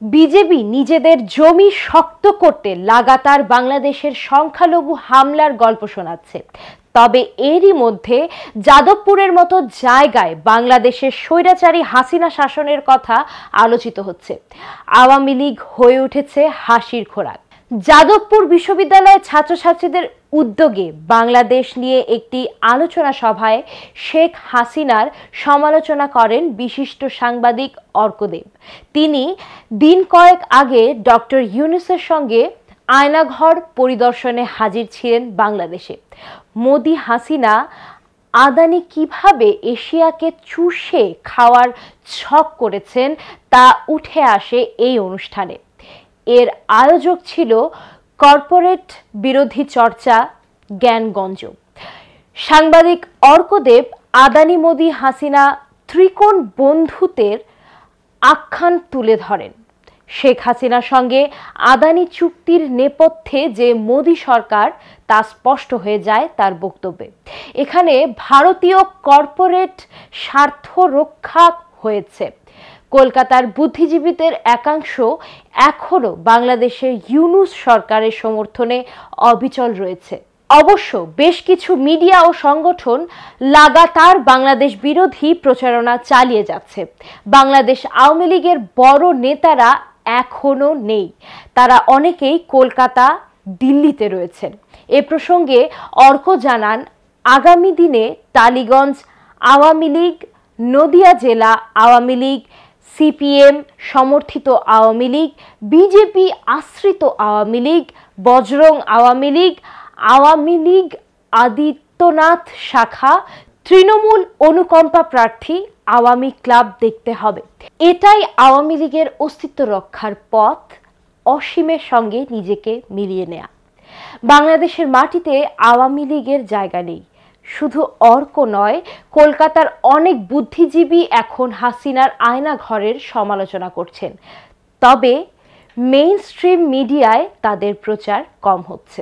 BJP নিজেদের জমি শক্ত করতে লাগাতার বাংলাদেশের সংখ্যালঘু হামলার গল্প শোনাচ্ছে। তবে এরই মধ্যে যাদবপুরের মতো জায়গায় বাংলাদেশের স্বৈরাচারী হাসিনা শাসনের কথা আলোচিত হচ্ছে। আওয়ামী লীগ হয়ে উঠেছে হাসির খোরাক। যাদবপুর বিশ্ববিদ্যালয়ের ছাত্রছাত্রীদের উদ্যোগে বাংলাদেশ নিয়ে একটি আলোচনা সভায় শেখ হাসিনার সমালোচনা করেন বিশিষ্ট সাংবাদিক অর্কদেব। তিনি দিন কয়েক আগে ডক্টর ইউনূসের সঙ্গে আয়নাঘর পরিদর্শনে হাজির ছিলেন বাংলাদেশে। মোদি হাসিনা আদানি কিভাবে এশিয়াকে চুষে খাওয়ার ছক করেছেন তা উঠে আসে এই অনুষ্ঠানে। এর আয়োজক ছিল কর্পোরেট বিরোধী চর্চা জ্ঞানগঞ্জ। সাংবাদিক অর্কদেব আদানি মোদি হাসিনা ত্রিকোণ বন্ধুত্বের আখ্যান তুলে ধরেন। শেখ হাসিনার সঙ্গে আদানি চুক্তির নেপথ্যে যে মোদি সরকার তা স্পষ্ট হয়ে যায় তার বক্তব্যে। এখানে ভারতীয় কর্পোরেট স্বার্থ রক্ষা হয়েছে। কলকাতার বুদ্ধিজীবীদের একাংশ এখনো বাংলাদেশের ইউনূস সরকারের সমর্থনে অবিচল রয়েছে। অবশ্য বেশ কিছু মিডিয়া ও সংগঠন লাগাতার বাংলাদেশ বিরোধী প্রচারণা চালিয়ে যাচ্ছে। বাংলাদেশ আওয়ামী লীগের বড় নেতারা এখনো নেই, তারা অনেকেই কলকাতা, দিল্লিতে রয়েছেন। এ প্রসঙ্গে অর্ক জানান, আগামী দিনে টালিগঞ্জ আওয়ামী লীগ, নদিয়া জেলা আওয়ামী লীগ, সিপিএম সমর্থিত আওয়ামী লীগ, বিজেপি আশ্রিত আওয়ামী লীগ, বজরং আওয়ামী লীগ, আওয়ামী লীগ আদিত্যনাথ শাখা, তৃণমূল অনুকম্পা প্রার্থী আওয়ামী ক্লাব দেখতে হবে। এটাই আওয়ামী লীগের অস্তিত্ব রক্ষার পথ, অসীমের সঙ্গে নিজেকে মিলিয়ে নেয়া। বাংলাদেশের মাটিতে আওয়ামী লীগের জায়গা নেই। শুধু অর্ক নয়, কলকাতার অনেক বুদ্ধিজীবী এখন হাসিনার আয়নাঘরের সমালোচনা করছেন। তবে মেইনস্ট্রিম মিডিয়ায় তাদের প্রচার কম হচ্ছে।